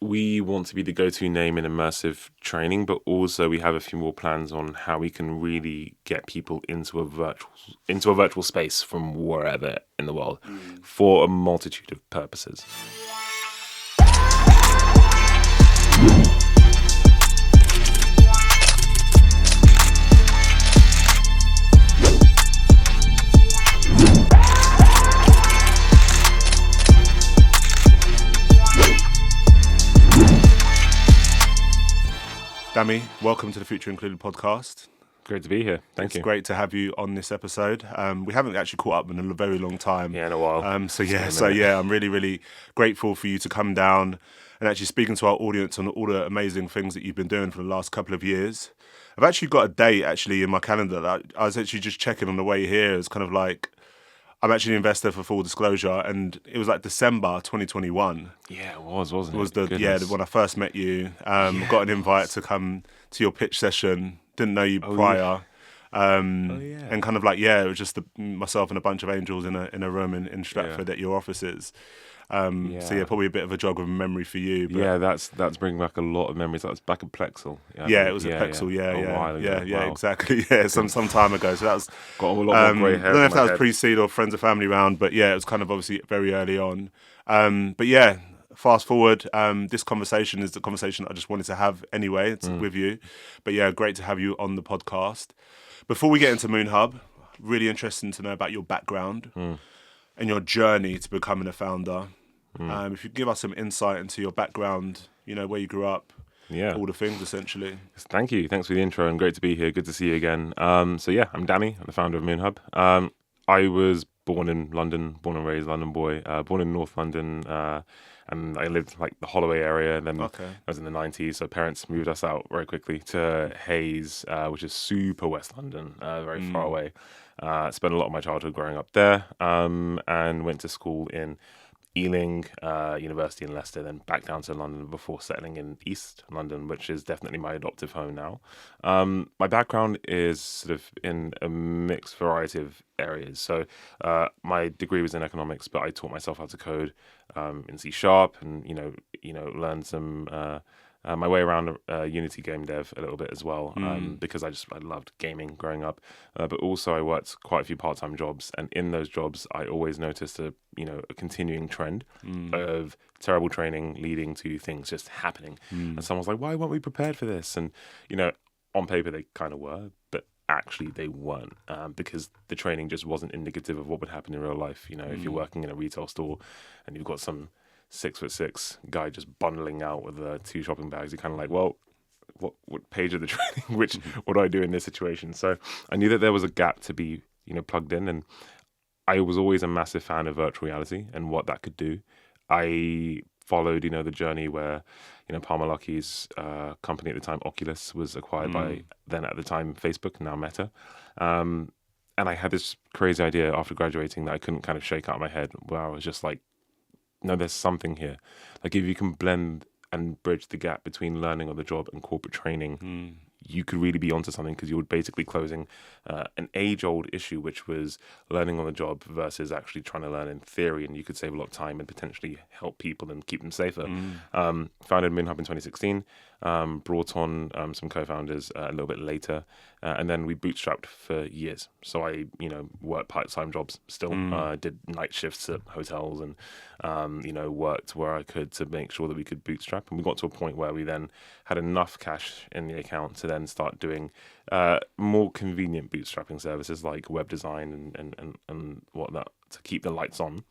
we want to be the go-to name in immersive training, but also we have a few more plans on how we can really get people into a virtual space from wherever in the world for a multitude of purposes. Dami, welcome to the Futr Included podcast. Great to be here. Thank you. It's great to have you on this episode. We haven't actually caught up in a very long time. Yeah, in a while. I'm really, really grateful for you to come down and actually speaking to our audience on all the amazing things that you've been doing for the last couple of years. I've actually got a date actually in my calendar that I was actually just checking on the way here. It's kind of like, I'm actually an investor for full disclosure, and it was like December 2021. Yeah, it wasn't it? It was when I first met you. Got an invite to come to your pitch session. Didn't know you prior. And kind of like, it was just myself and a bunch of angels in a room in Stratford at your offices. So probably a bit of a jog of memory for you. But that's bringing back a lot of memories. That was back at Plexel. It was at Plexel. A while ago. Exactly. Yeah, some time ago. So that was got a lot more grey hair. I don't know if that was pre-seed or friends or family round, but it was kind of obviously very early on. Fast forward. This conversation is the conversation I just wanted to have anyway. It's with you, but great to have you on the podcast. Before we get into Moonhub, really interesting to know about your background and your journey to becoming a founder. If you could give us some insight into your background, where you grew up, all the things essentially. Thank you. Thanks for the intro and great to be here. Good to see you again. I'm Dami. I'm the founder of Moonhub. I was born in London, born and raised London boy, born in North London, and I lived like the Holloway area. Then I was in the 90s, so parents moved us out very quickly to Hayes, which is super West London, very far away. Spent a lot of my childhood growing up there, and went to school in Ealing, University in Leicester, then back down to London before settling in East London, which is definitely my adoptive home now. My background is sort of in a mixed variety of areas. So my degree was in economics, but I taught myself how to code in C# and learned some my way around Unity game dev a little bit as well, because I loved gaming growing up. But also I worked quite a few part-time jobs, and in those jobs I always noticed a continuing trend of terrible training leading to things just happening. And someone's like, why weren't we prepared for this? And on paper they kind of were, but actually they weren't, because the training just wasn't indicative of what would happen in real life. If you're working in a retail store and you've got some 6'6" guy just bundling out with 2 shopping bags, you're kind of like, well, what page of the training, what do I do in this situation? So I knew that there was a gap to be plugged in, and I was always a massive fan of virtual reality and what that could do. I followed the journey where Palmer Luckey's company at the time, Oculus, was acquired by then at the time Facebook, now Meta, and I had this crazy idea after graduating that I couldn't kind of shake out of my head, where I was just like, no, there's something here. Like, if you can blend and bridge the gap between learning on the job and corporate training, you could really be onto something, because you were basically closing an age-old issue, which was learning on the job versus actually trying to learn in theory, and you could save a lot of time and potentially help people and keep them safer. Founded Moonhub in 2016, brought on some co-founders a little bit later, and then we bootstrapped for years. So I, worked part-time jobs still, did night shifts at hotels, and worked where I could to make sure that we could bootstrap. And we got to a point where we then had enough cash in the account to then start doing more convenient bootstrapping services like web design and whatnot to keep the lights on.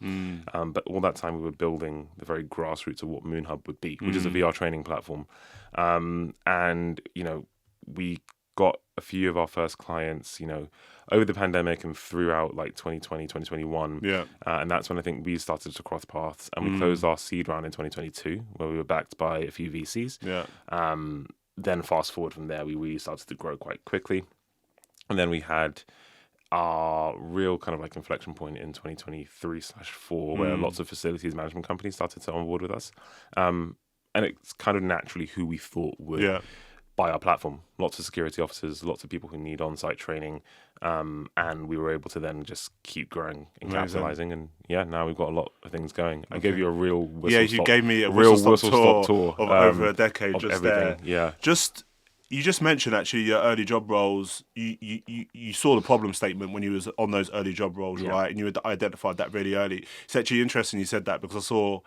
But all that time we were building the very grassroots of what Moonhub would be, which is a VR training platform. And we got a few of our first clients, over the pandemic and throughout like 2020, 2021. And that's when I think we started to cross paths, and we closed our seed round in 2022, where we were backed by a few VCs. Then fast forward from there, we really started to grow quite quickly. And then we had our real kind of like inflection point in 2023/4, where lots of facilities management companies started to onboard with us. And it's kind of naturally who we thought would by our platform. Lots of security officers, lots of people who need on-site training, and we were able to then just keep growing and capitalizing. And yeah, now we've got a lot of things going. I gave you a real whistle gave me a whistle-stop tour of over a decade of just everything. there. You just mentioned actually your early job roles. You saw the problem statement when you was on those early job roles, right? And you had identified that really early. It's actually interesting you said that, because I saw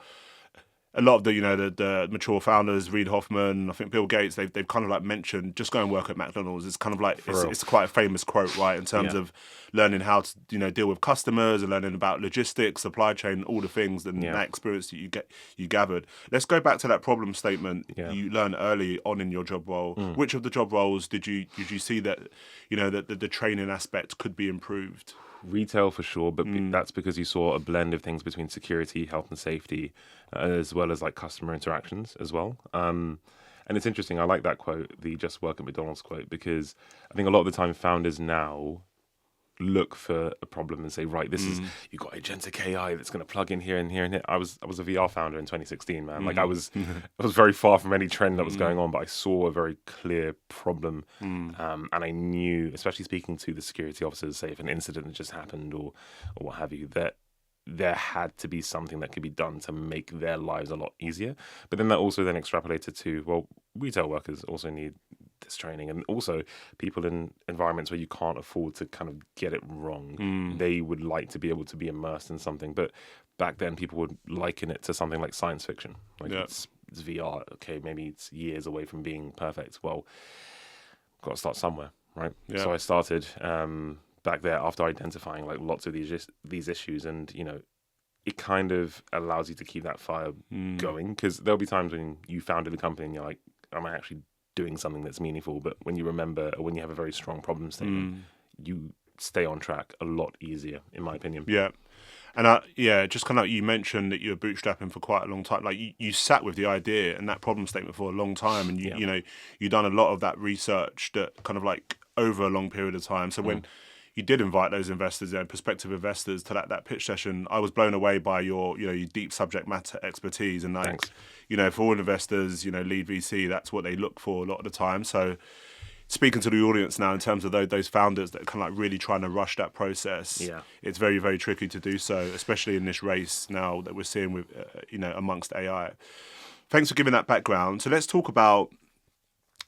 a lot of the mature founders, Reid Hoffman, I think Bill Gates, they've kind of like mentioned just go and work at McDonald's. It's kind of like it's quite a famous quote, right? In terms of learning how to deal with customers and learning about logistics, supply chain, all the things and that experience that you gathered. Let's go back to that problem statement you learned early on in your job role. Which of the job roles did you see that that the training aspect could be improved? Retail for sure, but that's because you saw a blend of things between security, health and safety, as well as like customer interactions as well. And it's interesting, I like that quote, the just work at McDonald's quote, because I think a lot of the time founders now look for a problem and say, right, this is, you've got agentic AI that's going to plug in here and here and here. I was a VR founder in 2016, man. Like I was very far from any trend that was going on, but I saw a very clear problem. And I knew, especially speaking to the security officers, say if an incident had just happened or what have you, that there had to be something that could be done to make their lives a lot easier. But then that also then extrapolated to, well, retail workers also need this training, and also people in environments where you can't afford to kind of get it wrong. They would like to be able to be immersed in something. But back then people would liken it to something like science fiction. Like it's VR, okay, maybe it's years away from being perfect. Well, got to start somewhere, right? So I started back there after identifying like lots of these issues, and it kind of allows you to keep that fire going, because there'll be times when you founded the company and you're like, am I actually doing something that's meaningful? But when you remember, or when you have a very strong problem statement, you stay on track a lot easier, in my opinion. Yeah. And just kind of like you mentioned that you were bootstrapping for quite a long time. Like you sat with the idea and that problem statement for a long time, and you done a lot of that research that kind of like over a long period of time. So when you did invite those investors, prospective investors, to that pitch session, I was blown away by your deep subject matter expertise. And like, for all investors, lead VC, that's what they look for a lot of the time. So speaking to the audience now in terms of those founders that are kind of like really trying to rush that process, it's very, very tricky to do so, especially in this race now that we're seeing with, amongst AI. Thanks for giving that background. So let's talk about,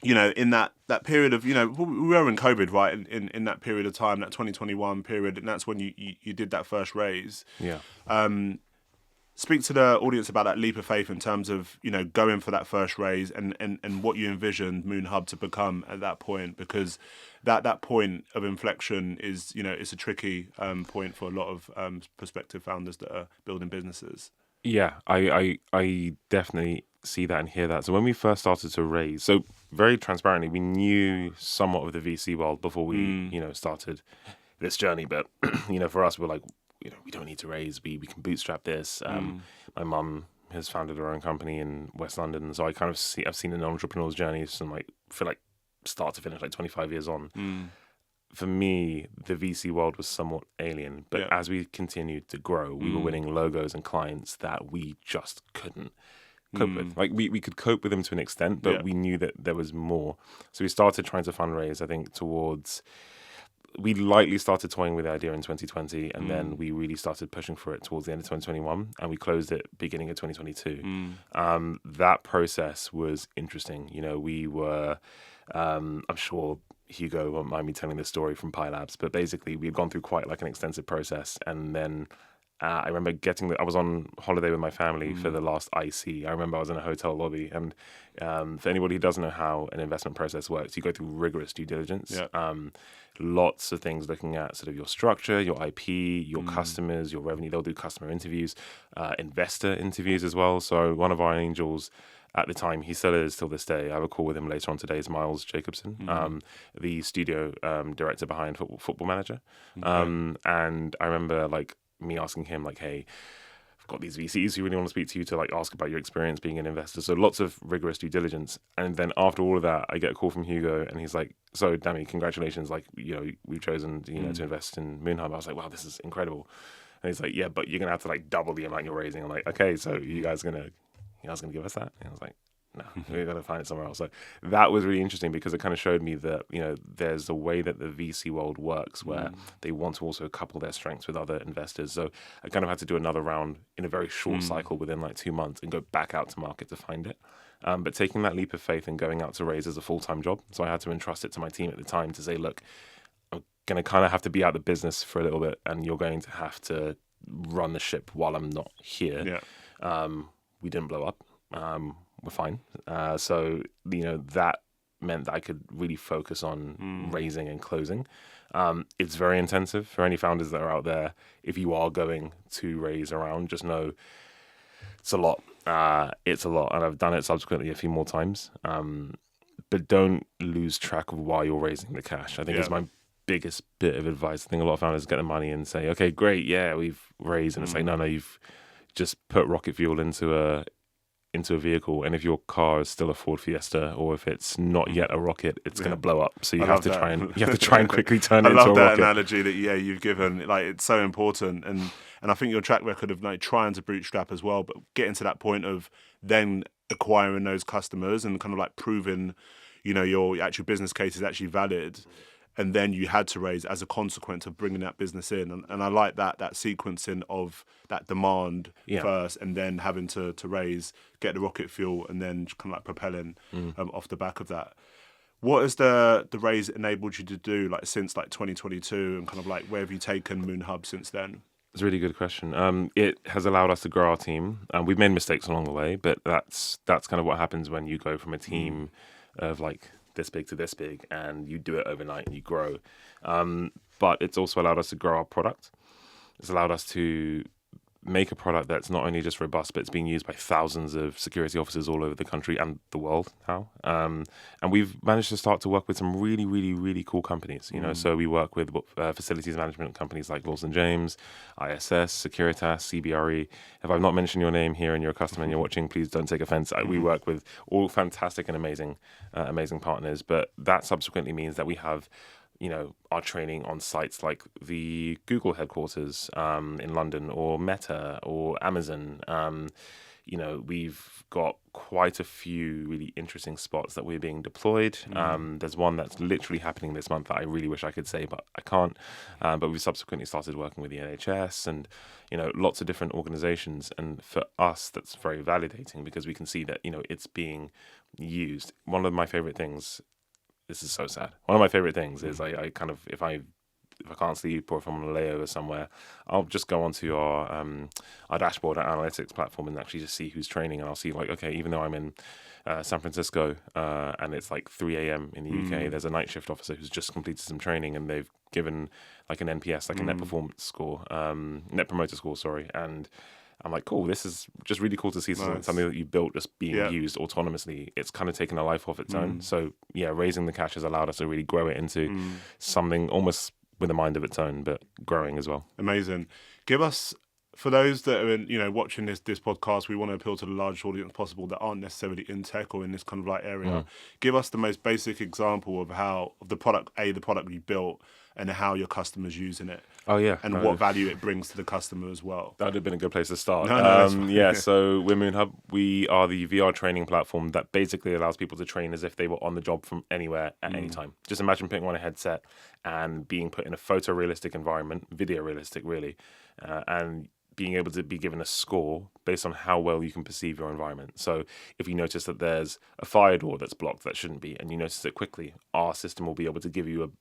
in that period of, we were in COVID, right? In that period of time, that 2021 period, and that's when you did that first raise. Speak to the audience about that leap of faith in terms of, going for that first raise and what you envisioned Moonhub to become at that point, because that point of inflection is, it's a tricky point for a lot of prospective founders that are building businesses. Yeah, I definitely see that and hear that. So when we first started to raise, so very transparently, we knew somewhat of the VC world before we, started this journey. But, for us, we're like, we don't need to raise. We can bootstrap this. My mum has founded her own company in West London, so I've seen an entrepreneur's journey from like start to finish, like 25 years on. For me, the VC world was somewhat alien, but as we continued to grow, we were winning logos and clients that we just couldn't cope with. Like we could cope with them to an extent, but we knew that there was more. So we started trying to fundraise, I think, we lightly started toying with the idea in 2020, and then we really started pushing for it towards the end of 2021, and we closed it beginning of 2022. That process was interesting. We were, I'm sure Hugo won't mind me telling this story from Pi Labs, but basically we had gone through quite like an extensive process, and then I remember I was on holiday with my family for the last IC. I remember I was in a hotel lobby, and for anybody who doesn't know how an investment process works, you go through rigorous due diligence. Lots of things looking at sort of your structure, your IP, your customers, your revenue. They'll do customer interviews, investor interviews as well. So one of our angels at the time, he still is till this day. I have a call with him later on today. Is Miles Jacobson, the studio director behind Football Manager. And I remember like me asking him like, hey, I've got these VCs who really want to speak to you to like ask about your experience being an investor. So lots of rigorous due diligence. And then after all of that, I get a call from Hugo, and he's like, so Dami, congratulations. Like, we've chosen, to invest in Moonhub. I was like, wow, this is incredible. And he's like, yeah, but you're going to have to like double the amount you're raising. I'm like, okay, so you guys going to give us that? And I was like, no, we're going to find it somewhere else. So that was really interesting because it kind of showed me that, there's a way that the VC world works where they want to also couple their strengths with other investors. So I kind of had to do another round in a very short cycle within like 2 months and go back out to market to find it. But taking that leap of faith and going out to raise is a full-time job. So I had to entrust it to my team at the time to say, look, I'm going to kind of have to be out of the business for a little bit and you're going to have to run the ship while I'm not here. Yeah. We didn't blow up. We're fine. So, that meant that I could really focus on raising and closing. It's very intensive for any founders that are out there. If you are going to raise around, just know it's a lot. It's a lot. And I've done it subsequently a few more times. But don't lose track of why you're raising the cash. I think it's my biggest bit of advice. I think a lot of founders get the money and say, okay, great. Yeah, we've raised. And it's like, no, you've just put rocket fuel into a vehicle, and if your car is still a Ford Fiesta, or if it's not yet a rocket, it's going to blow up. So you have to try and quickly turn it into a rocket. I love that analogy that you've given. Like, it's so important, and I think your track record of like trying to bootstrap as well, but getting to that point of then acquiring those customers and kind of like proving, your actual business case is actually valid. And then you had to raise as a consequence of bringing that business in. And I like that sequencing of that demand first and then having to raise, get the rocket fuel, and then kind of like propelling off the back of that. What has the raise enabled you to do like since like 2022, and kind of like where have you taken Moonhub since then? It's a really good question. It has allowed us to grow our team. We've made mistakes along the way, but that's kind of what happens when you go from a team of like this big to this big, and you do it overnight and you grow. But it's also allowed us to grow our product. It's allowed us to make a product that's not only just robust, but it's being used by thousands of security officers all over the country and the world now. And we've managed to start to work with some really, really, really cool companies. So we work with facilities management companies like Lawson James, ISS, Securitas, CBRE. If I've not mentioned your name here and you're a customer and you're watching, please don't take offense. We work with all fantastic and amazing partners, but that subsequently means that we have our training on sites like the Google headquarters in London, or Meta, or Amazon. We've got quite a few really interesting spots that we're being deployed. There's one that's literally happening this month that I really wish I could say, but I can't. But we've subsequently started working with the NHS and, lots of different organizations. And for us, that's very validating because we can see that, it's being used. One of my favorite things, this is so sad. One of my favorite things is I kind of, if I can't sleep or if I'm on a layover somewhere, I'll just go onto our dashboard, our analytics platform, and actually just see who's training. And I'll see like, okay, even though I'm in San Francisco and it's like 3 a.m. in the UK, there's a night shift officer who's just completed some training and they've given like an NPS, like a net performance score, net promoter score, sorry. And I'm like, cool, this is just really cool to see something that you built just being used autonomously. It's kind of taken a life of its own. So raising the cash has allowed us to really grow it into something almost with a mind of its own, but growing as well. Amazing. Give us, for those that are watching this podcast, we want to appeal to the largest audience possible that aren't necessarily in tech or in this kind of like area. Give us the most basic example of the product you built and how your customers using it. Oh yeah, and what value it brings to the customer as well. That would have been a good place to start. No, so we're Moonhub. We are the VR training platform that basically allows people to train as if they were on the job from anywhere at any time. Just imagine putting on a headset and being put in a photorealistic environment, video realistic really, and being able to be given a score based on how well you can perceive your environment. So if you notice that there's a fire door that's blocked that shouldn't be, and you notice it quickly, our system will be able to give you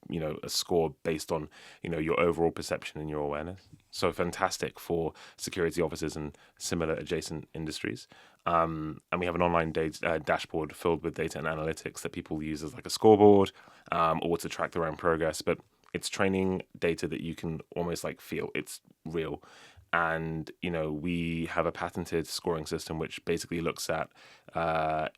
a score based on your overall perception and your awareness. So fantastic for security officers and similar adjacent industries. And we have an online dashboard filled with data and analytics that people use as like a scoreboard or to track their own progress. But it's training data that you can almost like feel it's real. And, we have a patented scoring system which basically looks at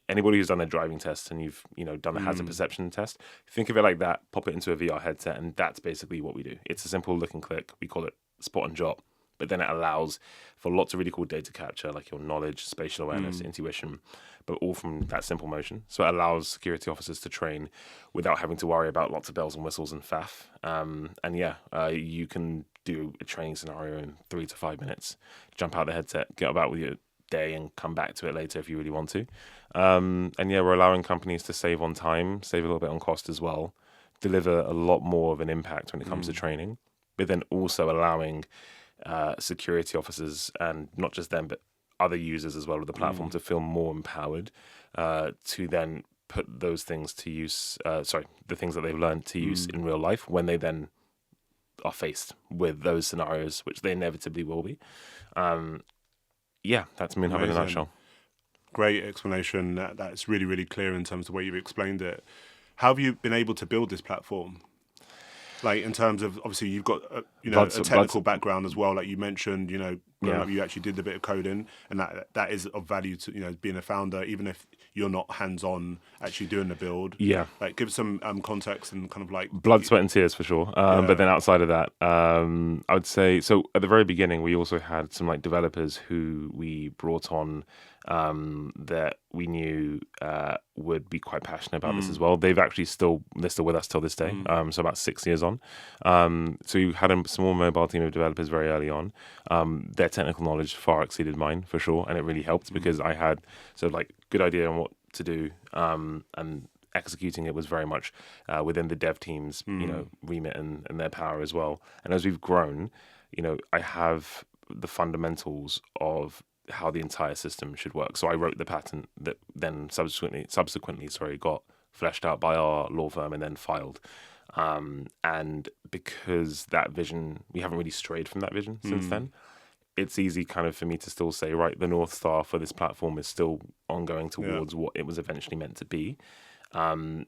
anybody who's done a driving test and you've, done the hazard perception test. Think of it like that, pop it into a VR headset, and that's basically what we do. It's a simple look and click. We call it spot and jot. But then it allows for lots of really cool data capture, like your knowledge, spatial awareness, intuition, but all from that simple motion. So it allows security officers to train without having to worry about lots of bells and whistles and faff. You can do a training scenario in 3 to 5 minutes, jump out the headset, get about with your day and come back to it later if you really want to. And yeah, we're allowing companies to save on time, save a little bit on cost as well, deliver a lot more of an impact when it comes to training, but then also allowing security officers, and not just them, but other users as well of the platform to feel more empowered to then put those things to use, the things that they've learned to use in real life when they then are faced with those scenarios, which they inevitably will be. That's Moonhub in a nutshell. Great explanation. That's really, really clear in terms of the way you've explained it. How have you been able to build this platform? Like in terms of, obviously you've got a technical background as well, like you mentioned, growing up, you actually did a bit of coding, and that is of value to, being a founder, even if you're not hands-on actually doing the build. Yeah. Like give some context and kind of like... Blood, sweat and tears for sure. But then outside of that, I would say, so at the very beginning, we also had some like developers who we brought on that we knew would be quite passionate about this as well. They're still with us till this day. So about 6 years on. So we had a small mobile team of developers very early on. Their technical knowledge far exceeded mine for sure, and it really helped because I had good idea on what to do, and executing it was very much within the dev team's remit and their power as well. And as we've grown, I have the fundamentals of how the entire system should work. So I wrote the patent that then subsequently got fleshed out by our law firm and then filed. And because that vision, we haven't really strayed from that vision since then. It's easy kind of for me to still say, right, the North Star for this platform is still ongoing towards what it was eventually meant to be. And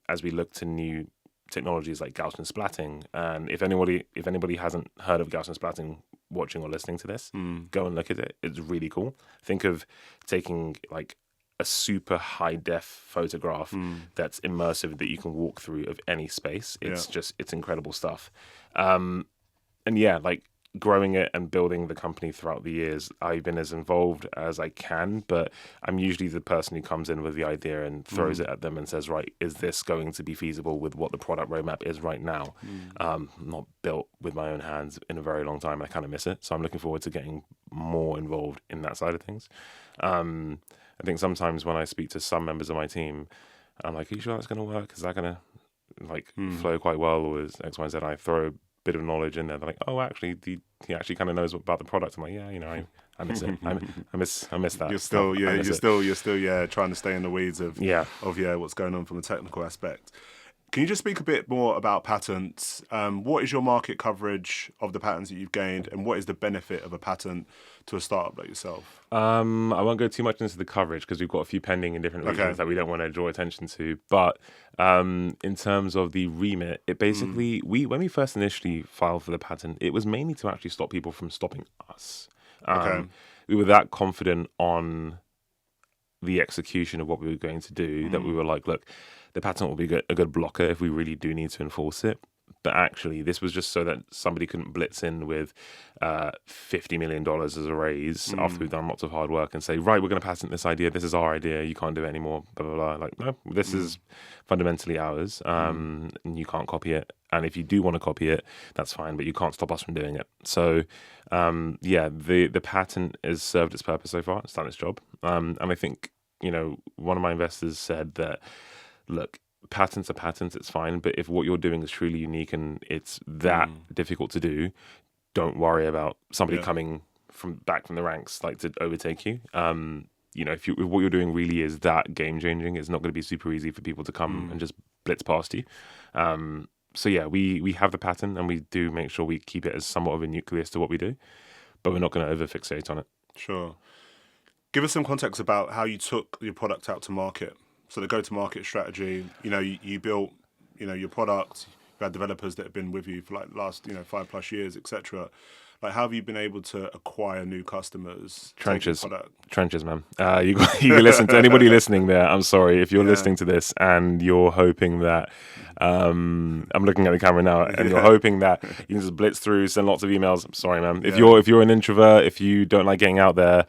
as we look to new technologies like Gaussian splatting, and if anybody hasn't heard of Gaussian splatting watching or listening to this, go and look at it. It's really cool. Think of taking like a super high def photograph that's immersive that you can walk through of any space. It's incredible stuff. Growing it and building the company throughout the years, I've been as involved as I can, but I'm usually the person who comes in with the idea and throws it at them and says, right, is this going to be feasible with what the product roadmap is right now? Not built with my own hands in a very long time. I kind of miss it. So I'm looking forward to getting more involved in that side of things. I think sometimes when I speak to some members of my team, I'm like, are you sure that's going to work? Is that going to flow quite well? Or is X, Y, and Z? I throw a bit of knowledge in there. They're like, oh, actually, he actually kind of knows about the product. I'm like, yeah, I miss it. I miss that. You're still trying to stay in the weeds of what's going on from a technical aspect. Can you just speak a bit more about patents? What is your market coverage of the patents that you've gained, and what is the benefit of a patent to a startup like yourself? I won't go too much into the coverage because we've got a few pending in different regions that we don't want to draw attention to. But in terms of the remit, it basically, when we first initially filed for the patent, it was mainly to actually stop people from stopping us. We were that confident on the execution of what we were going to do that we were like, look, the patent will be a good blocker if we really do need to enforce it. But actually, this was just so that somebody couldn't blitz in with $50 million as a raise after we've done lots of hard work and say, right, we're going to patent this idea. This is our idea. You can't do it anymore. Blah, blah, blah. Like, no, this is fundamentally ours, and you can't copy it. And if you do want to copy it, that's fine, but you can't stop us from doing it. So, the patent has served its purpose so far. It's done its job. And I think, one of my investors said that, look, patents are patents, it's fine, but if what you're doing is truly unique and it's that difficult to do, don't worry about somebody coming back from the ranks like to overtake you. If what you're doing really is that game changing, it's not going to be super easy for people to come and just blitz past you. We have the patent and we do make sure we keep it as somewhat of a nucleus to what we do, but we're not going to over fixate on it. Sure. Give us some context about how you took your product out to market. So the go-to-market strategy, you built, your product, you've had developers that have been with you for like last, 5+ years, etc. Like, how have you been able to acquire new customers? Trenches, man. You listen to anybody listening there. I'm sorry if you're listening to this and you're hoping that I'm looking at the camera now, and you're hoping that you can just blitz through, send lots of emails. I'm sorry, man. If you're an introvert, if you don't like getting out there,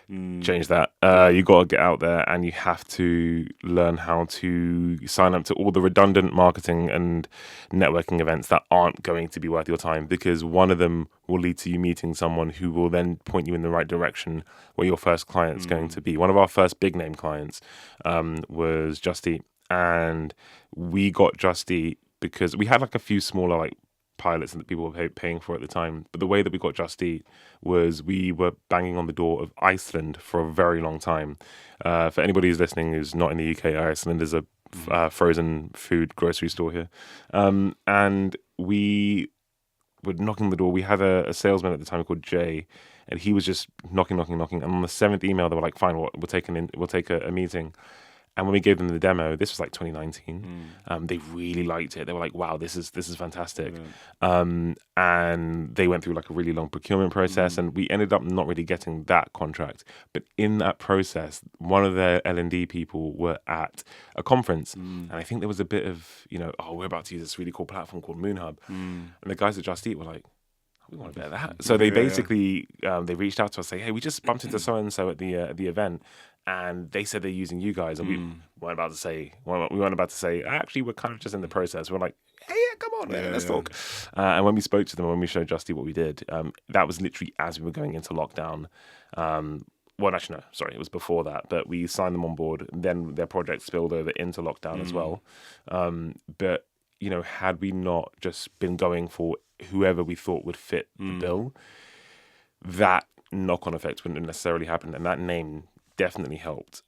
change that. You got to get out there and you have to learn how to sign up to all the redundant marketing and networking events that aren't going to be worth your time, because one of them will lead to you meeting someone who will then point you in the right direction where your first client's going to be. One of our first big name clients was Just Eat, and we got Just Eat because we had like a few smaller like pilots that people were paying for at the time. But the way that we got Just Eat was we were banging on the door of Iceland for a very long time. For anybody who's listening who's not in the UK, Iceland is a frozen food grocery store here. And we were knocking on the door. We had a salesman at the time called Jay, and he was just knocking. And on the 7th email, they were like, fine, we'll take a meeting. And when we gave them the demo, this was like 2019. They really liked it. They were like, "Wow, this is fantastic." And they went through like a really long procurement process, and we ended up not really getting that contract. But in that process, one of their L&D people were at a conference, and I think there was a bit of, we're about to use this really cool platform called Moonhub, and the guys at Just Eat were like, we want a bit of that. So they basically they reached out to us, say, hey, we just bumped into so and so at the event, and they said they're using you guys, and we weren't about to say actually we're kind of just in the process. We're like, hey, yeah, come on, let's talk. And when we spoke to them, when we showed Just Eat what we did, that was literally as we were going into lockdown. Well, actually, no, sorry, it was before that, but we signed them on board. Then their project spilled over into lockdown as well. But had we not just been going for whoever we thought would fit the bill, that knock-on effect wouldn't have necessarily happened. And that name definitely helped,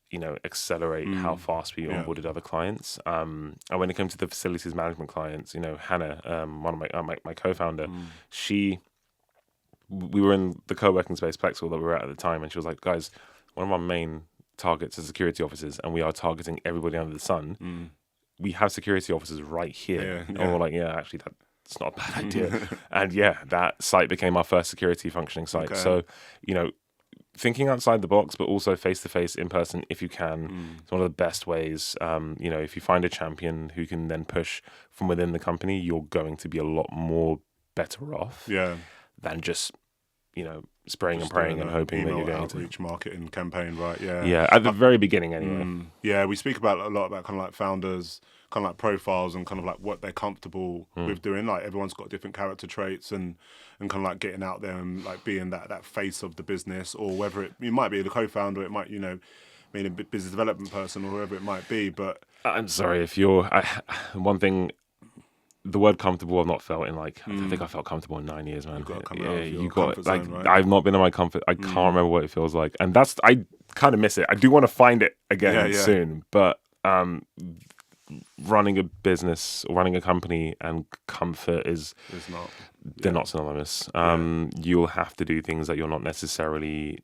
accelerate how fast we onboarded other clients. And when it came to the facilities management clients, Hannah, one of my co-founder, we were in the co-working space Plexel that we were at the time, and she was like, guys, one of our main targets is security officers, and we are targeting everybody under the sun. We have security officers right here. And we're like, actually, that's not a bad idea. And that site became our first security functioning site. Okay. So, thinking outside the box, but also face-to-face, in person, if you can, it's one of the best ways. If you find a champion who can then push from within the company, you're going to be a lot more better off than just, spraying and praying and hoping that you're going outreach marketing campaign, right? Yeah, at the very beginning anyway. We speak about a lot about kind of like founders, kind of like profiles and kind of like what they're comfortable with doing. Like everyone's got different character traits and kind of like getting out there and like being that face of the business, or whether it might be the co-founder, it might, being a business development person or whoever it might be. But I'm sorry if one thing, the word comfortable I've not felt in I think I felt comfortable in 9 years, man. You've got to come out of your comfort zone, right? I've not been in my comfort. I can't remember what it feels like. And I kind of miss it. I do want to find it again soon. But running a business or running a company and comfort they're not synonymous. You'll have to do things that you're not necessarily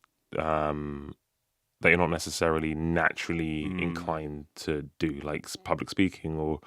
naturally inclined to do, like public speaking or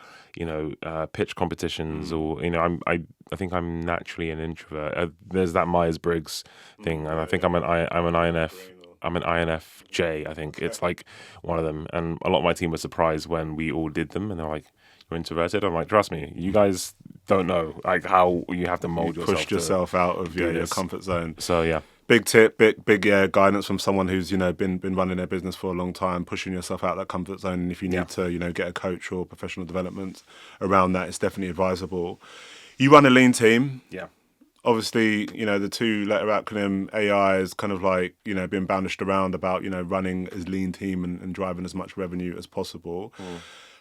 pitch competitions, or I think I'm naturally an introvert. There's that Myers-Briggs thing, and I think I'm an INFJ. I think it's like one of them, and a lot of my team were surprised when we all did them, and they're like, "You're introverted." I'm like, "Trust me, you guys don't know like how you have to mold yourself, push yourself out of your comfort zone." So yeah. Big tip, big guidance from someone who's been running their business for a long time, pushing yourself out of that comfort zone. And if you need to get a coach or professional development around that, it's definitely advisable. You run a lean team. Yeah. Obviously, the 2-letter acronym AI is kind of like been bandaged around about running a lean team and driving as much revenue as possible.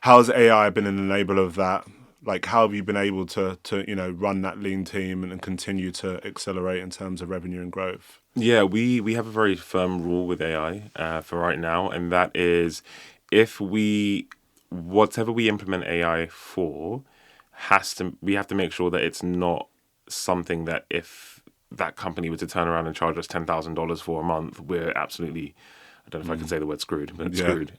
How has AI been an enabler of that? Like, how have you been able to run that lean team and continue to accelerate in terms of revenue and growth? Yeah, we have a very firm rule with AI for right now, and that is whatever we implement AI for, we have to make sure that it's not something that if that company were to turn around and charge us $10,000 for a month, we're absolutely, I don't know if I can say the word screwed, but screwed.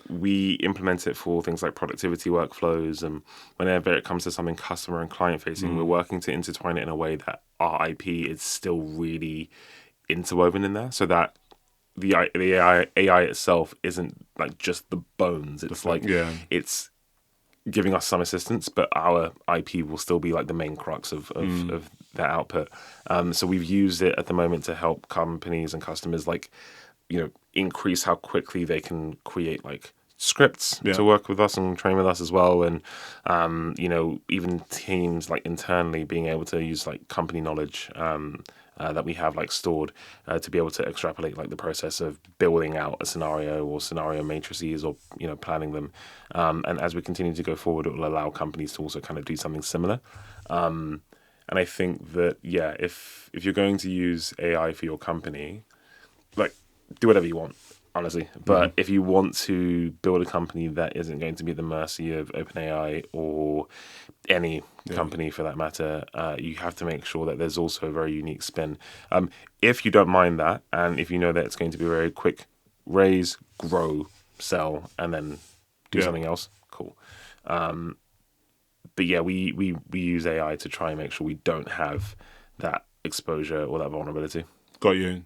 We implement it for things like productivity workflows, and whenever it comes to something customer and client facing, we're working to intertwine it in a way that our IP is still really interwoven in there, so that the AI itself isn't like just the bones. It's giving us some assistance, but our IP will still be like the main crux of that output. So we've used it at the moment to help companies and customers like, increase how quickly they can create like scripts to work with us and train with us as well. And, even teams like internally being able to use like company knowledge that we have like stored to be able to extrapolate like the process of building out a scenario or scenario matrices or, planning them. And as we continue to go forward, it will allow companies to also kind of do something similar. And I think that, if you're going to use AI for your company, like do whatever you want, honestly. But if you want to build a company that isn't going to be at the mercy of OpenAI or any company for that matter, you have to make sure that there's also a very unique spin. If you don't mind that, and if you know that it's going to be a very quick raise, grow, sell, and then do something else, cool. But we use AI to try and make sure we don't have that exposure or that vulnerability. Got you.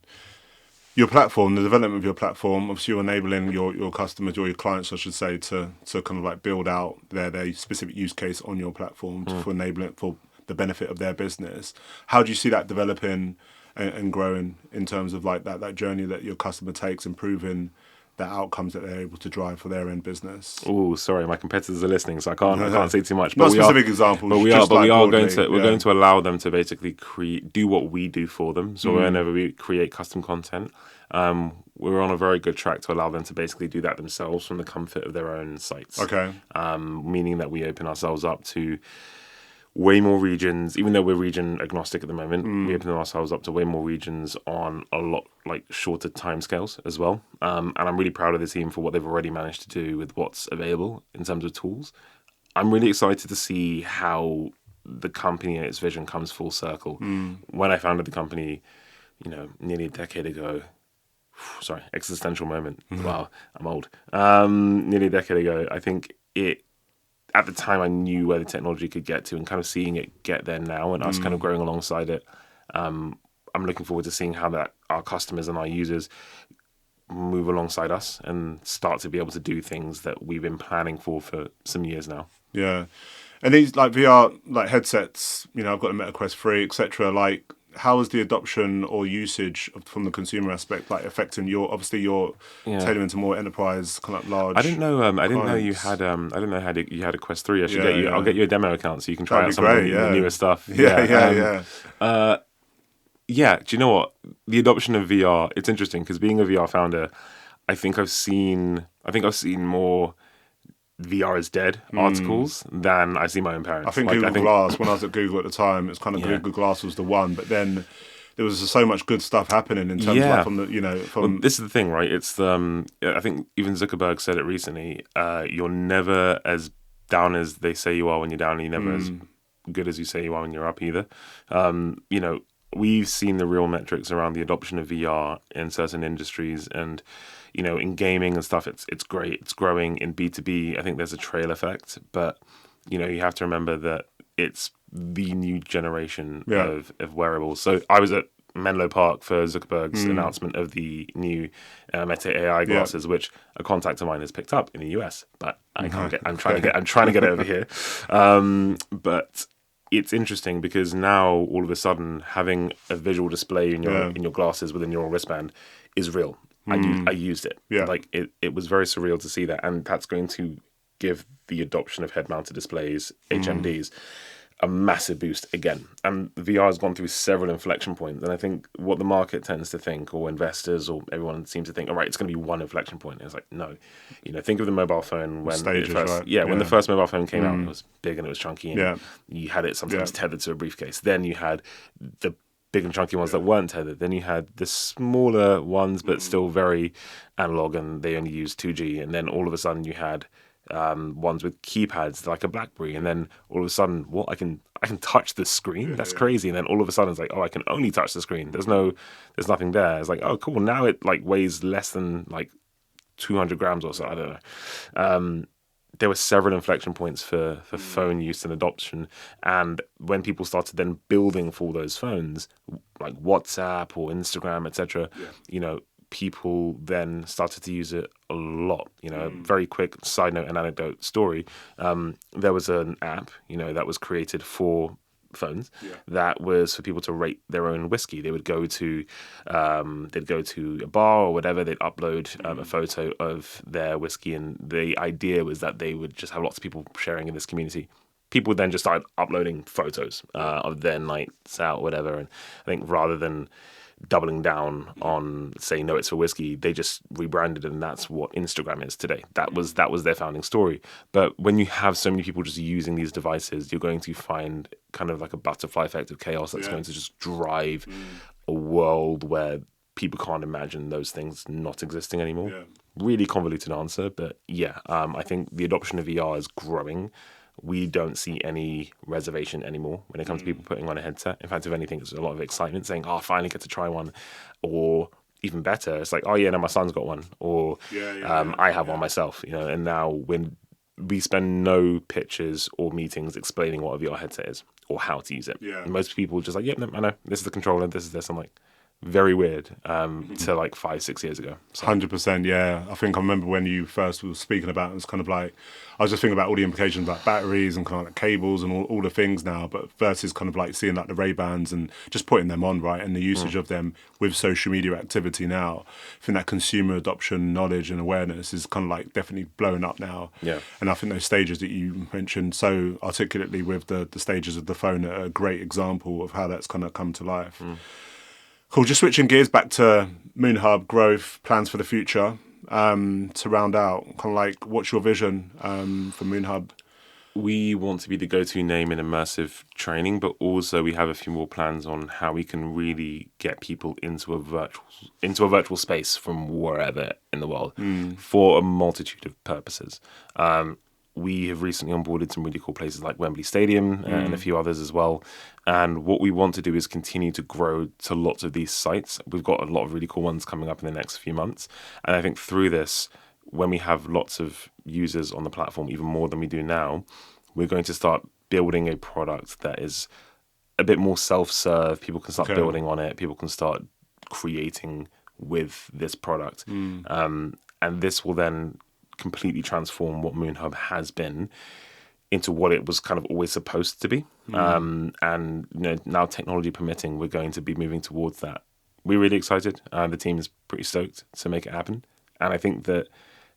Your platform, the development of your platform, obviously you're enabling your customers or your clients, I should say, to kind of like build out their specific use case on your platform for enabling it for the benefit of their business. How do you see that developing and growing in terms of like that journey that your customer takes, improving the outcomes that they're able to drive for their own business? Oh, sorry, my competitors are listening, so I can't say too much. Not specific examples. But we are going to allow them to basically do what we do for them. So whenever we create custom content, we're on a very good track to allow them to basically do that themselves from the comfort of their own sites. Okay. Meaning that we open ourselves up to way more regions, even though we're region agnostic at the moment, we open ourselves up to way more regions on a lot like shorter timescales as well. And I'm really proud of the team for what they've already managed to do with what's available in terms of tools. I'm really excited to see how the company and its vision comes full circle. When I founded the company, nearly a decade ago, sorry, existential moment. Wow, I'm old. Nearly a decade ago, I think at the time I knew where the technology could get to, and kind of seeing it get there now and us kind of growing alongside it. I'm looking forward to seeing how that our customers and our users move alongside us and start to be able to do things that we've been planning for some years now. Yeah. And these like VR like headsets, I've got a Meta Quest 3, etc. Like, how is the adoption or usage from the consumer aspect like affecting you're tailoring to more enterprise kind of large? I didn't know. I didn't know you had. I didn't know you had a Quest 3. I should get you. I'll get you a demo account so you can try out some of the newer stuff. Yeah. Do you know what? The adoption of VR. It's interesting because being a VR founder, I think I've seen more VR is dead articles than I see my own parents. I think Google Glass, when I was at Google at the time, it's kind of Google Glass was the one, but then there was so much good stuff happening in terms of like from the, Well, this is the thing, right? It's I think even Zuckerberg said it recently, you're never as down as they say you are when you're down, and you're never as good as you say you are when you're up either. We've seen the real metrics around the adoption of VR in certain industries, and in gaming and stuff, it's great. It's growing in B2B. I think there's a trail effect, but you have to remember that it's the new generation of wearables. So I was at Menlo Park for Zuckerberg's announcement of the new Meta AI glasses, which a contact of mine has picked up in the US, but I can't get. I'm trying to get it over here, but. It's interesting because now all of a sudden having a visual display in your glasses within your wristband is real. I used it. Like it was very surreal to see that, and that's going to give the adoption of head-mounted displays, HMDs, a massive boost again. And VR has gone through several inflection points, and I think what the market tends to think, or investors, or everyone seems to think, all right, it's going to be one inflection point. And it's like, no. Think of the mobile phone when when the first mobile phone came out, it was big and it was chunky, and you had it sometimes tethered to a briefcase. Then you had the big and chunky ones that weren't tethered. Then you had the smaller ones, but still very analog, and they only used 2G. And then all of a sudden you had ones with keypads like a BlackBerry, and then all of a sudden, I can touch the screen. That's crazy. And then all of a sudden, it's like, oh, I can only touch the screen. There's nothing there. It's like, oh, cool. Now it like weighs less than like 200 grams or so. I don't know. There were several inflection points for phone use and adoption, and when people started then building for those phones, like WhatsApp or Instagram, etc., people then started to use it a lot. Very quick side note and anecdote story. There was an app, that was created for phones that was for people to rate their own whiskey. They would go to a bar or whatever. They'd upload a photo of their whiskey, and the idea was that they would just have lots of people sharing in this community. People would then just start uploading photos of their nights out, whatever. And I think rather than doubling down on, say, no, it's for whiskey, they just rebranded it, and that's what Instagram is today. That was their founding story. But when you have so many people just using these devices, you're going to find kind of like a butterfly effect of chaos that's going to just drive a world where people can't imagine those things not existing anymore. Really convoluted answer, but I think the adoption of VR is growing. We don't see any reservation anymore when it comes to people putting on a headset. In fact, if anything, it's a lot of excitement saying, I finally get to try one. Or even better, it's like, no, my son's got one. Or I have one myself, and now when we spend no pitches or meetings explaining what a VR headset is or how to use it. Most people just like, no, I know, this is the controller, this is this. I'm like, very weird to like 5-6 years ago. 100%, yeah. I think I remember when you first were speaking about it was kind of like, I was just thinking about all the implications about batteries and kind of like cables and all the things now, but versus kind of like seeing like the Ray-Bans and just putting them on, right, and the usage of them with social media activity now. I think that consumer adoption, knowledge and awareness is kind of like definitely blowing up now. And I think those stages that you mentioned so articulately with the stages of the phone are a great example of how that's kind of come to life. Cool. Just switching gears back to Moonhub growth plans for the future. To round out, kind of like, what's your vision for Moonhub? We want to be the go-to name in immersive training, but also we have a few more plans on how we can really get people into a virtual space from wherever in the world for a multitude of purposes. We have recently onboarded some really cool places like Wembley Stadium and a few others as well. And what we want to do is continue to grow to lots of these sites. We've got a lot of really cool ones coming up in the next few months. And I think through this, when we have lots of users on the platform, even more than we do now, we're going to start building a product that is a bit more self-serve. People can start building on it. People can start creating with this product. And this will then completely transform what Moonhub has been into what it was kind of always supposed to be. And now technology permitting, we're going to be moving towards that. We're really excited. The team is pretty stoked to make it happen. And I think that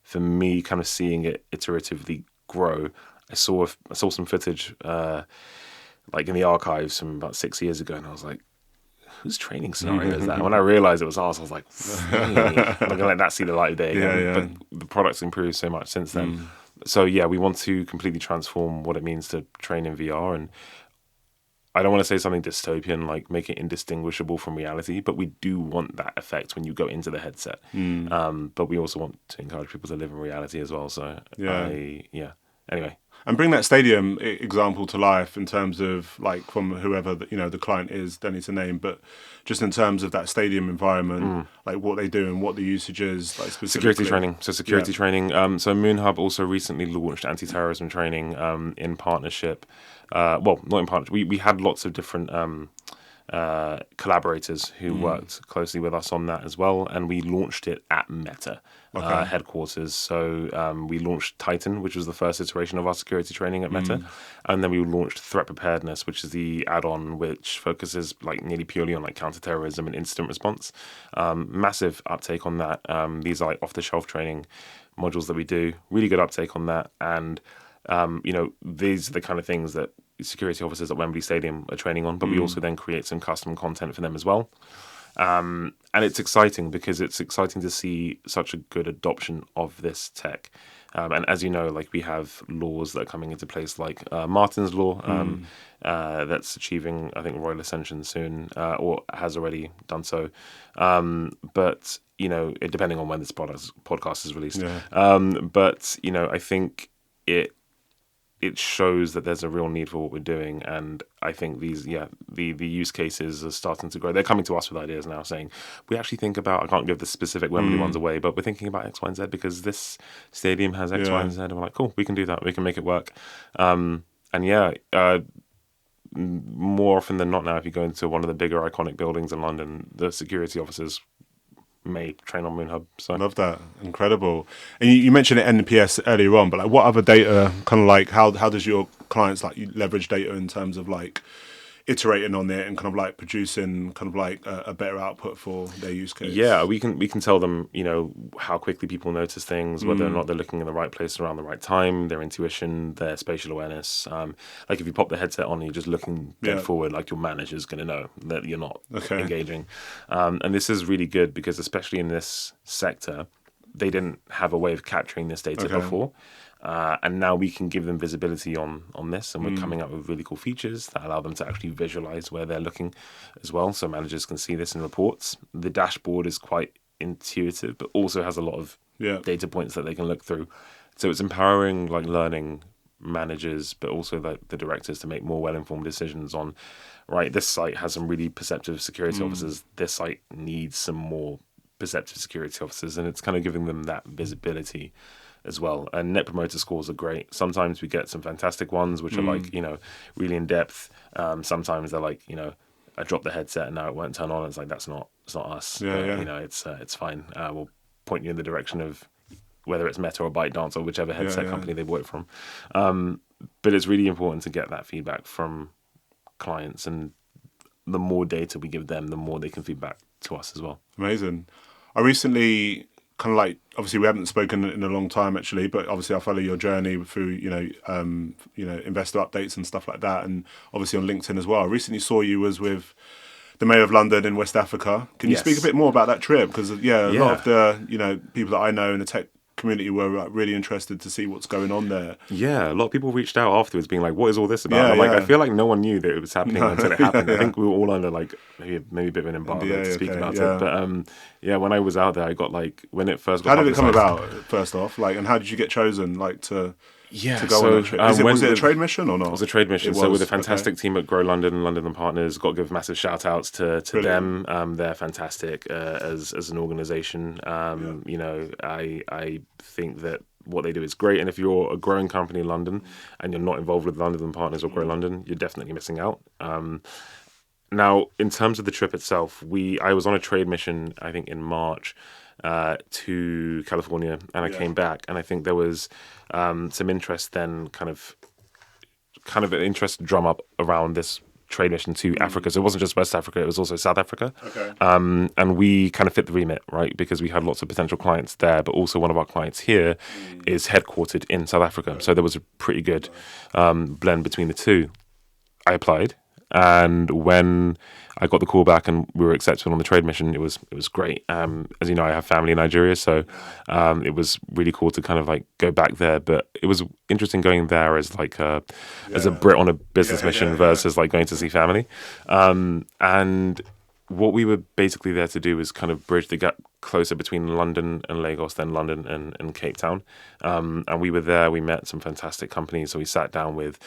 for me, kind of seeing it iteratively grow, I saw some footage like in the archives from about 6 years ago, and I was like, whose training scenario is that? And when I realized it was ours, I was like, I'm not going to let that see the light of day again. But the product's improved so much since then. So we want to completely transform what it means to train in VR. And I don't want to say something dystopian, like make it indistinguishable from reality, but we do want that effect when you go into the headset. But we also want to encourage people to live in reality as well. So anyway. And bring that stadium example to life in terms of like from whoever the client is, don't need to name, but just in terms of that stadium environment, like what they do and what the usage is, like specifically. Security training. So Moonhub also recently launched anti-terrorism training in partnership. Well, not in partnership. We had lots of different collaborators who worked closely with us on that as well, and we launched it at Meta headquarters. So we launched Titan, which was the first iteration of our security training at Meta, and then we launched Threat Preparedness, which is the add-on which focuses like nearly purely on like counterterrorism and incident response. Massive uptake on that. These are like off-the-shelf training modules that we do. Really good uptake on that, and these are the kind of things that security officers at Wembley Stadium are training on, but we also then create some custom content for them as well. And it's exciting because it's exciting to see such a good adoption of this tech. And as you know, like we have laws that are coming into place, like Martin's Law, that's achieving, I think, royal ascension soon, or has already done so. But, depending on when this podcast is released. But, I think it shows that there's a real need for what we're doing, and I think the use cases are starting to grow. They're coming to us with ideas now, saying we actually think about. I can't give the specific Wembley ones away, but we're thinking about X, Y, and Z because this stadium has X, Y, and Z. And we're like, cool, we can do that. We can make it work. More often than not now, if you go into one of the bigger iconic buildings in London, the security officers may train on Moonhub. So Love that. Incredible. And you mentioned NPS earlier on, but like what other data kind of like how does your clients like you leverage data in terms of like iterating on it and kind of like producing kind of like a better output for their use case? Yeah, we can tell them, how quickly people notice things, whether or not they're looking in the right place around the right time, their intuition, their spatial awareness. Like if you pop the headset on and you're just looking dead forward, like your manager's going to know that you're not engaging. And this is really good because especially in this sector, they didn't have a way of capturing this data before. And now we can give them visibility on this, and we're coming up with really cool features that allow them to actually visualize where they're looking as well, so managers can see this in reports. The dashboard is quite intuitive, but also has a lot of data points that they can look through. So it's empowering like learning managers, but also the directors to make more well-informed decisions on, right, this site has some really perceptive security officers, this site needs some more perceptive security officers, and it's kind of giving them that visibility as well. And net promoter scores are great. Sometimes we get some fantastic ones which are like, really in depth. Sometimes they're like, I dropped the headset and now it won't turn on. It's like, it's not us. It's fine. We'll point you in the direction of whether it's Meta or ByteDance or whichever headset company they bought it from. But it's really important to get that feedback from clients, and the more data we give them, the more they can feedback to us as well. Amazing. I recently kind of like, obviously we haven't spoken in a long time actually, but obviously I follow your journey through, investor updates and stuff like that. And obviously on LinkedIn as well. I recently saw you was with the Mayor of London in West Africa. Can you speak a bit more about that trip? Because a lot of the, people that I know in the tech community were like, really interested to see what's going on there. Yeah, a lot of people reached out afterwards being like, what is all this about? I feel like no one knew that it was happening until it happened. I think we were all under like maybe a bit of an embargo to speak about it. But when I was out there, I got like, when it first got How did it come about, first off? Like, and how did you get chosen to go on a trip? Was it a trade mission or not? It was a trade mission. So with a fantastic team at Grow London and London and Partners, got to give massive shout outs to them. They're fantastic as an organisation. I think that what they do is great. And if you're a growing company in London and you're not involved with London and Partners or Grow London, you're definitely missing out. Now, in terms of the trip itself, I was on a trade mission, I think in March, to California, and I came back, and I think there was some interest then, kind of an interest drum up around this trade mission to Africa. So it wasn't just West Africa, it was also South Africa. And we kind of fit the remit, right? Because we had lots of potential clients there, but also one of our clients here is headquartered in South Africa. So there was a pretty good blend between the two. I applied. And when I got the call back and we were accepted on the trade mission, it was great. As you know, I have family in Nigeria, so it was really cool to kind of like go back there. But it was interesting going there as like as a Brit on a business mission versus like going to see family. And what we were basically there to do was kind of bridge the gap closer between London and Lagos, then London and Cape Town. And we were there, we met some fantastic companies. So we sat down with,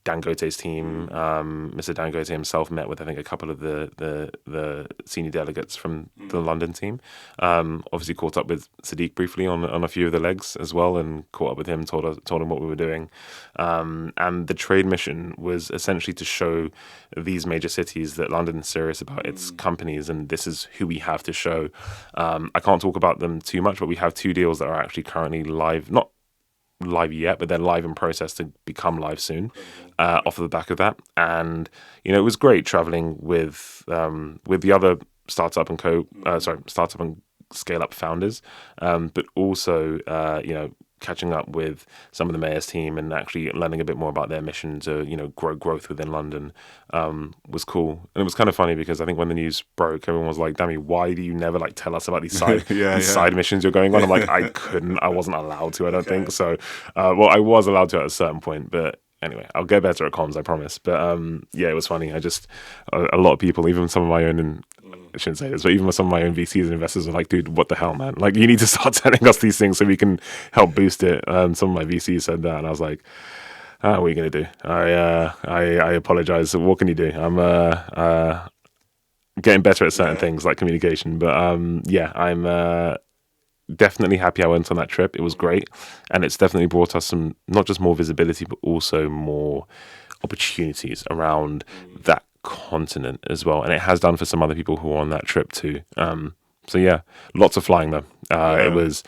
Dangote's team. Mr. Dangote himself met with, I think, a couple of the senior delegates from the London team. Obviously caught up with Sadiq briefly on a few of the legs as well, and caught up with him, told him what we were doing. And the trade mission was essentially to show these major cities that London is serious about its companies, and this is who we have to show. I can't talk about them too much, but we have 2 deals that are actually currently live, not live yet, but they're live in process to become live soon, off of the back of that. And, it was great traveling with the other startup and scale up founders, but also, catching up with some of the mayor's team and actually learning a bit more about their mission to, grow growth within London, was cool. And it was kind of funny because I think when the news broke, everyone was like, Dammy, why do you never like tell us about these side missions you're going on? I'm like, I wasn't allowed to, I don't think. So, I was allowed to at a certain point, but anyway, I'll get better at comms, I promise. But it was funny. A lot of people, even some of my own, I shouldn't say this, but even some of my own VCs and investors were like, dude, what the hell, man? Like, you need to start telling us these things so we can help boost it. Some of my VCs said that, and I was like, what are you going to do? I apologize. What can you do? I'm getting better at certain things like communication. But I'm definitely happy I went on that trip. It was great. And it's definitely brought us some, not just more visibility, but also more opportunities around that continent as well, and it has done for some other people who are on that trip too. So yeah, lots of flying though. It was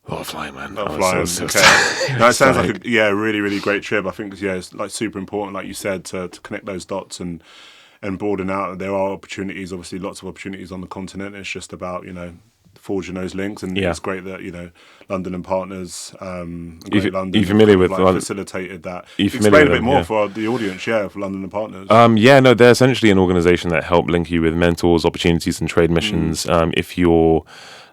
a lot of flying, man. Not I flying. was so Okay. No, it sounds like ecstatic. a really, really great trip. I think it's like super important, like you said, to connect those dots and broaden out. There are opportunities, obviously, lots of opportunities on the continent. It's just about forging those links, and Yeah. it's great that London and Partners, You, Great London, you have familiar kind of with like London? facilitated that. You familiar Explain with a bit them? more Yeah. for the audience, for London and Partners. Yeah, no, they're essentially an organization that help link you with mentors, opportunities, and trade missions. If you're,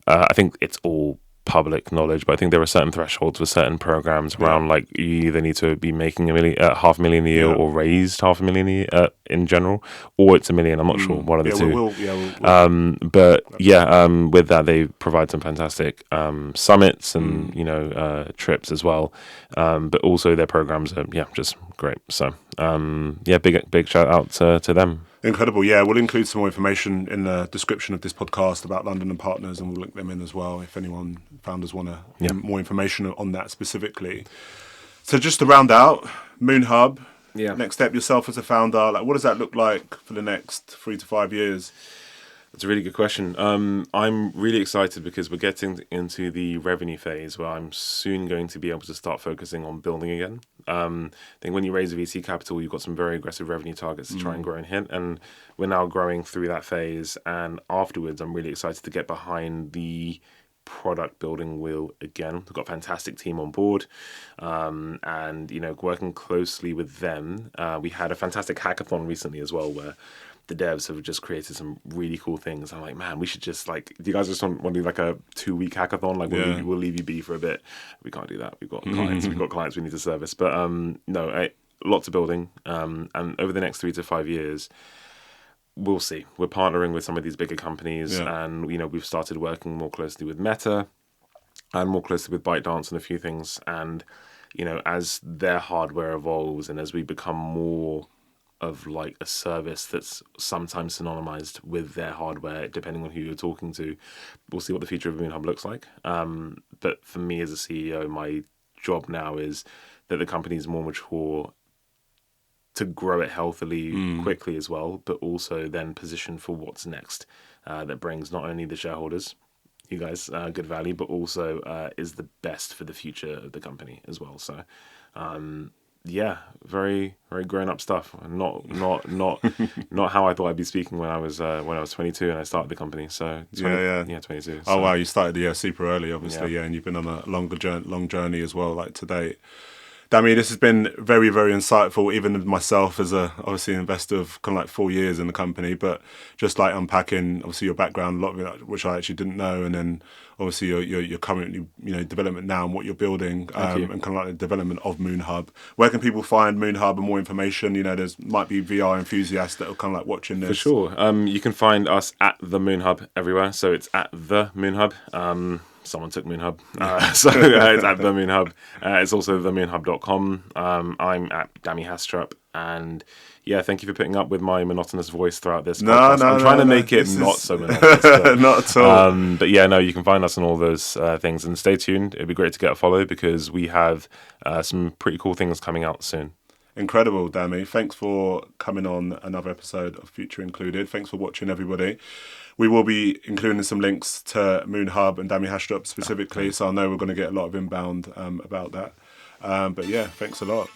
I think it's all public knowledge, but I think there are certain thresholds with certain programs around like you either need to be making half a million a year Yeah. or raised half a million a year in general, or it's a million. I'm not sure, one of the Yeah, two. we'll But yeah, with that they provide some fantastic summits and trips as well. But also their programs are just great. So big shout out to them. Incredible. Yeah, we'll include some more information in the description of this podcast about London and Partners, and we'll link them in as well if anyone founders want more information on that specifically. So just to round out, Moonhub. Yeah. Next step, yourself as a founder. Like, what does that look like for the next 3 to 5 years? That's a really good question. I'm really excited because we're getting into the revenue phase where I'm soon going to be able to start focusing on building again. I think when you raise a VC capital, you've got some very aggressive revenue targets to try and grow and hit. And we're now growing through that phase. And afterwards, I'm really excited to get behind the product building wheel again. We've got a fantastic team on board, and working closely with them. We had a fantastic hackathon recently as well where the devs have just created some really cool things. I'm like, man, we should just do you guys just want to do like a 2-week hackathon? Like we'll leave you be for a bit. We can't do that. We've got clients. We've got clients we need to service. But lots of building. And over the next 3 to 5 years, we'll see. We're partnering with some of these bigger companies, and we've started working more closely with Meta and more closely with ByteDance and a few things. And as their hardware evolves and as we become more of like a service that's sometimes synonymized with their hardware, depending on who you're talking to, we'll see what the future of Moonhub looks like. But for me as a CEO, my job now is that the company is more mature to grow it healthily, quickly as well, but also then position for what's next. That brings not only the shareholders, you guys, good value, but also is the best for the future of the company as well. So, very very grown up stuff. Not how I thought I'd be speaking when I was 22 and I started the company. So 22. Oh wow, you started super early, obviously, and you've been on a long journey as well, like to date. Dami, this has been very, very insightful, even myself as obviously an investor of kind of like 4 years in the company, but just like unpacking obviously your background, a lot of it, which I actually didn't know, and then obviously your currently development now and what you're building, and kind of like the development of Moonhub. Where can people find Moonhub and more information? There's might be VR enthusiasts that are kind of like watching this. For sure. You can find us at the Moonhub everywhere. So it's at the Moonhub. Someone took Moonhub. So it's at the Moonhub. It's also themoonhub.com. I'm at Dami Hastrup. And thank you for putting up with my monotonous voice throughout this podcast. I'm trying to make it not so monotonous. But, not at all. You can find us on all those things. And stay tuned. It'd be great to get a follow because we have some pretty cool things coming out soon. Incredible, Dami. Thanks for coming on another episode of Futr Included. Thanks for watching, everybody. We will be including some links to Moonhub and Dami Hastrup specifically, so I know we're going to get a lot of inbound about that. But thanks a lot.